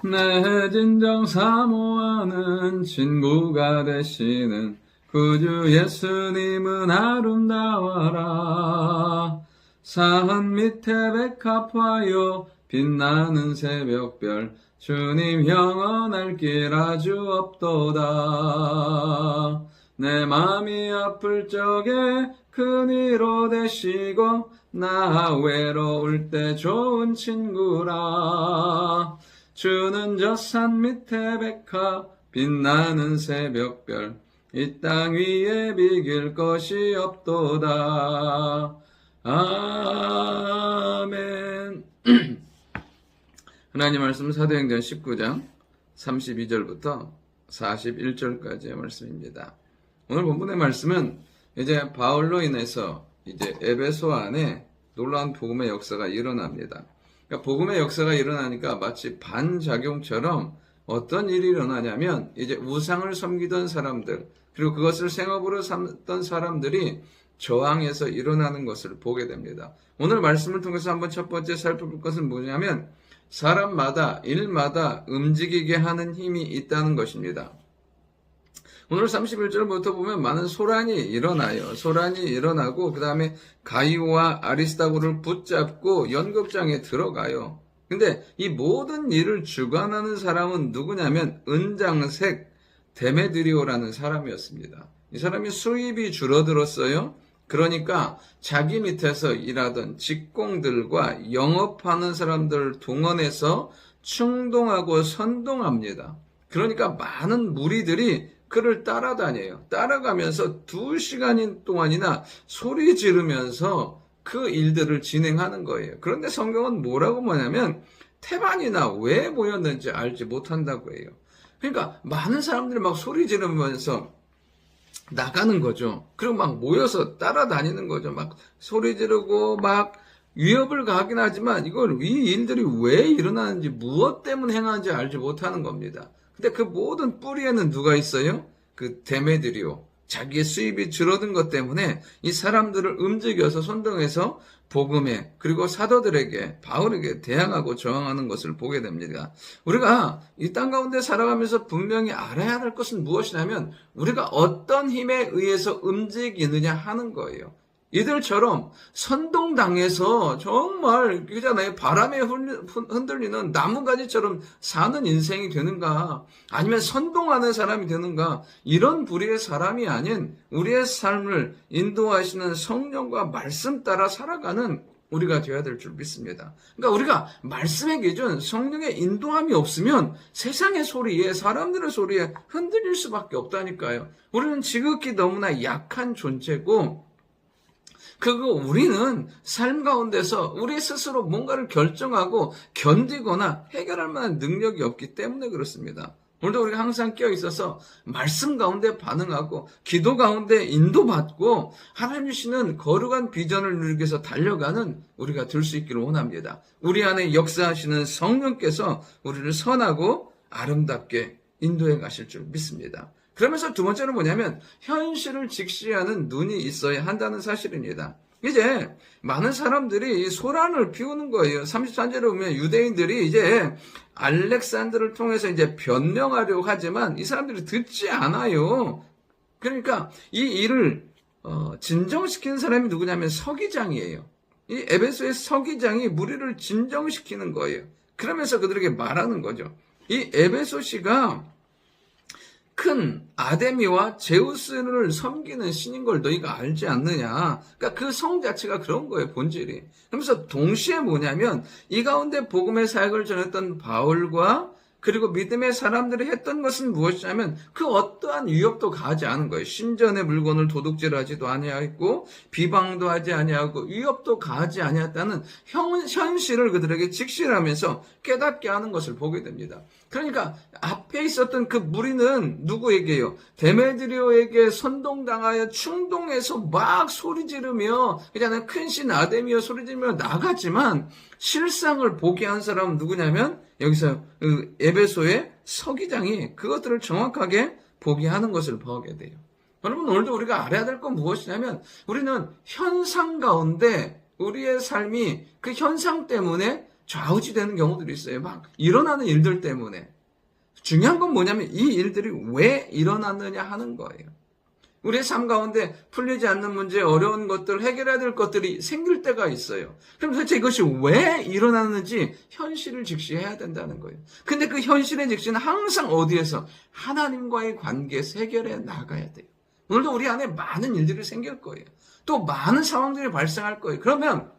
내 진정 사모하는 친구가 되시는 구주 예수님은 아름다워라. 산 밑에 백합화요 빛나는 새벽별 주님 영원할 길 아주 없도다. 내 맘이 아플 적에 큰 위로 되시고 나 외로울 때 좋은 친구라. 주는 저 산 밑에 백합 빛나는 새벽별 이 땅 위에 비길 것이 없도다. 아멘. 하나님 말씀 사도행전 19장 32절부터 41절까지의 말씀입니다. 오늘 본문의 말씀은 이제 바울로 인해서 이제 에베소 안에 놀라운 복음의 역사가 일어납니다. 그러니까 복음의 역사가 일어나니까 마치 반작용처럼 어떤 일이 일어나냐면 이제 우상을 섬기던 사람들 그리고 그것을 생업으로 삼던 사람들이 저항해서 일어나는 것을 보게 됩니다. 오늘 말씀을 통해서 한번 첫 번째 살펴볼 것은 뭐냐면 사람마다 일마다 움직이게 하는 힘이 있다는 것입니다. 오늘 31절부터 보면 많은 소란이 일어나요. 소란이 일어나고 그 다음에 가이오와 아리스다고를 붙잡고 연극장에 들어가요. 근데 이 모든 일을 주관하는 사람은 누구냐면 은장색 데메드리오라는 사람이었습니다. 이 사람이 수입이 줄어들었어요. 그러니까 자기 밑에서 일하던 직공들과 영업하는 사람들을 동원해서 충동하고 선동합니다. 그러니까 많은 무리들이 그를 따라다녀요. 따라가면서 2시간 동안이나 소리 지르면서 그 일들을 진행하는 거예요. 그런데 성경은 뭐라고 뭐냐면 태반이나 왜 모였는지 알지 못한다고 해요. 그러니까 많은 사람들이 막 소리 지르면서 나가는 거죠. 그리고 막 모여서 따라다니는 거죠. 막 소리 지르고 막 위협을 가하긴 하지만 이걸 이 일들이 왜 일어나는지 무엇 때문에 행하는지 알지 못하는 겁니다. 근데 그 모든 뿌리에는 누가 있어요? 그 데메드리오. 자기의 수입이 줄어든 것 때문에 이 사람들을 움직여서 선동해서 복음에 그리고 사도들에게 바울에게 대항하고 저항하는 것을 보게 됩니다. 우리가 이 땅 가운데 살아가면서 분명히 알아야 할 것은 무엇이냐면 우리가 어떤 힘에 의해서 움직이느냐 하는 거예요. 이들처럼 선동당해서 정말 그잖아요. 바람에 흔들리는 나무가지처럼 사는 인생이 되는가 아니면 선동하는 사람이 되는가 이런 부류의 사람이 아닌 우리의 삶을 인도하시는 성령과 말씀 따라 살아가는 우리가 되어야 될 줄 믿습니다. 그러니까 우리가 말씀의 기준 성령의 인도함이 없으면 세상의 소리에 사람들의 소리에 흔들릴 수밖에 없다니까요. 우리는 지극히 너무나 약한 존재고 우리는 삶 가운데서 우리 스스로 뭔가를 결정하고 견디거나 해결할 만한 능력이 없기 때문에 그렇습니다. 오늘도 우리가 항상 끼어 있어서 말씀 가운데 반응하고 기도 가운데 인도받고 하나님 주시는 거룩한 비전을 누리기 위해서 달려가는 우리가 될 수 있기를 원합니다. 우리 안에 역사하시는 성령께서 우리를 선하고 아름답게 인도해 가실 줄 믿습니다. 그러면서 두 번째는 뭐냐면 현실을 직시하는 눈이 있어야 한다는 사실입니다. 이제 많은 사람들이 소란을 피우는 거예요. 33절에 보면 유대인들이 이제 알렉산더를 통해서 이제 변명하려고 하지만 이 사람들이 듣지 않아요. 그러니까 이 일을 진정시키는 사람이 누구냐면 서기장이에요. 이 에베소의 서기장이 무리를 진정시키는 거예요. 그러면서 그들에게 말하는 거죠. 이 에베소시가 큰 아데미와 제우스를 섬기는 신인 걸 너희가 알지 않느냐. 그러니까 그 성 자체가 그런 거예요, 본질이. 그러면서 동시에 뭐냐면 이 가운데 복음의 사역을 전했던 바울과 그리고 믿음의 사람들이 했던 것은 무엇이냐면 그 어떠한 위협도 가하지 않은 거예요. 신전의 물건을 도둑질하지도 아니하였고 비방도 하지 아니하고 위협도 가하지 아니했다는 현실을 그들에게 직시하면서 깨닫게 하는 것을 보게 됩니다. 그러니까 앞에 있었던 그 무리는 누구에게요? 데메드리오에게 선동당하여 충동해서 막 소리 지르며 그냥 큰 신 아데미어 소리 지르며 나갔지만 실상을 보게 한 사람은 누구냐면 여기서 에베소의 서기장이 그것들을 정확하게 보게 하는 것을 보게 돼요. 여러분 오늘도 우리가 알아야 될 건 무엇이냐면 우리는 현상 가운데 우리의 삶이 그 현상 때문에 좌우지되는 경우들이 있어요. 막 일어나는 일들 때문에. 중요한 건 뭐냐면 이 일들이 왜 일어나느냐 하는 거예요. 우리의 삶 가운데 풀리지 않는 문제, 어려운 것들, 해결해야 될 것들이 생길 때가 있어요. 그럼 도대체 이것이 왜 일어나는지 현실을 직시해야 된다는 거예요. 근데 그 현실의 직시는 항상 어디에서? 하나님과의 관계에서 해결해 나가야 돼요. 오늘도 우리 안에 많은 일들이 생길 거예요. 또 많은 상황들이 발생할 거예요. 그러면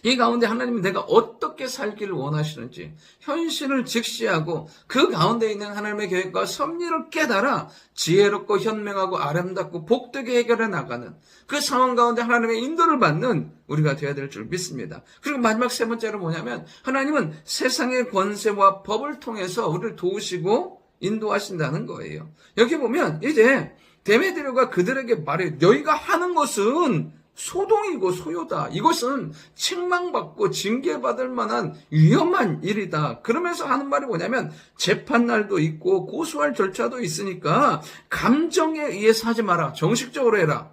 이 가운데 하나님은 내가 어떻게 살기를 원하시는지 현실을 직시하고 그 가운데 있는 하나님의 계획과 섭리를 깨달아 지혜롭고 현명하고 아름답고 복되게 해결해 나가는 그 상황 가운데 하나님의 인도를 받는 우리가 되어야 될 줄 믿습니다. 그리고 마지막 세 번째로 뭐냐면 하나님은 세상의 권세와 법을 통해서 우리를 도우시고 인도하신다는 거예요. 여기 보면 이제 데메드리오가 그들에게 말해 너희가 하는 것은 소동이고 소요다. 이것은 책망받고 징계받을 만한 위험한 일이다. 그러면서 하는 말이 뭐냐면 재판날도 있고 고소할 절차도 있으니까 감정에 의해서 하지 마라. 정식적으로 해라.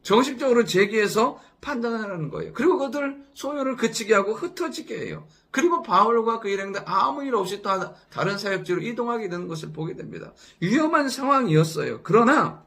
정식적으로 제기해서 판단하라는 거예요. 그리고 그들 소요를 그치게 하고 흩어지게 해요. 그리고 바울과 그 일행들 아무 일 없이 또 다른 사역지로 이동하게 되는 것을 보게 됩니다. 위험한 상황이었어요. 그러나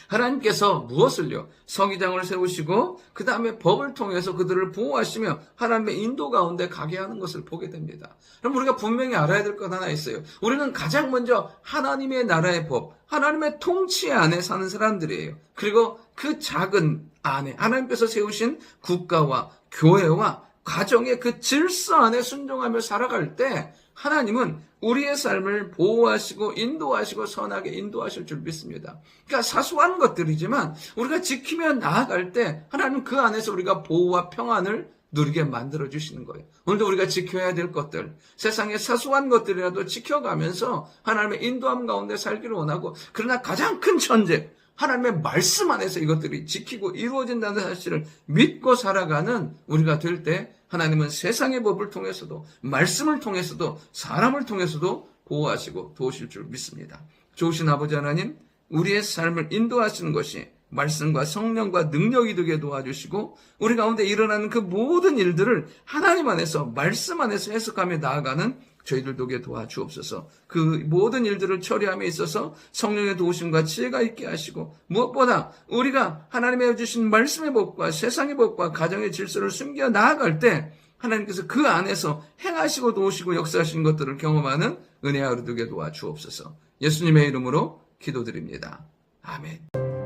하나님께서 무엇을요? 서기장을 세우시고 그 다음에 법을 통해서 그들을 보호하시며 하나님의 인도 가운데 가게 하는 것을 보게 됩니다. 그럼 우리가 분명히 알아야 될 것 하나 있어요. 우리는 가장 먼저 하나님의 나라의 법, 하나님의 통치 안에 사는 사람들이에요. 그리고 그 작은 안에 하나님께서 세우신 국가와 교회와 가정의 그 질서 안에 순종하며 살아갈 때 하나님은 우리의 삶을 보호하시고 인도하시고 선하게 인도하실 줄 믿습니다. 그러니까 사소한 것들이지만 우리가 지키며 나아갈 때 하나님은 그 안에서 우리가 보호와 평안을 누리게 만들어주시는 거예요. 오늘도 우리가 지켜야 될 것들, 세상의 사소한 것들이라도 지켜가면서 하나님의 인도함 가운데 살기를 원하고 그러나 가장 큰 천재, 하나님의 말씀 안에서 이것들이 지키고 이루어진다는 사실을 믿고 살아가는 우리가 될 때 하나님은 세상의 법을 통해서도 말씀을 통해서도 사람을 통해서도 보호하시고 도우실 줄 믿습니다. 좋으신 아버지 하나님, 우리의 삶을 인도하시는 것이 말씀과 성령과 능력이 되게 도와주시고 우리 가운데 일어나는 그 모든 일들을 하나님 안에서 말씀 안에서 해석하며 나아가는 저희들 되게 도와주옵소서. 그 모든 일들을 처리함에 있어서 성령의 도우심과 지혜가 있게 하시고 무엇보다 우리가 하나님의 주신 말씀의 법과 세상의 법과 가정의 질서를 숨겨 나아갈 때 하나님께서 그 안에서 행하시고 도우시고 역사하시는 것들을 경험하는 은혜와 의를 되게 도와주옵소서. 예수님의 이름으로 기도드립니다. 아멘.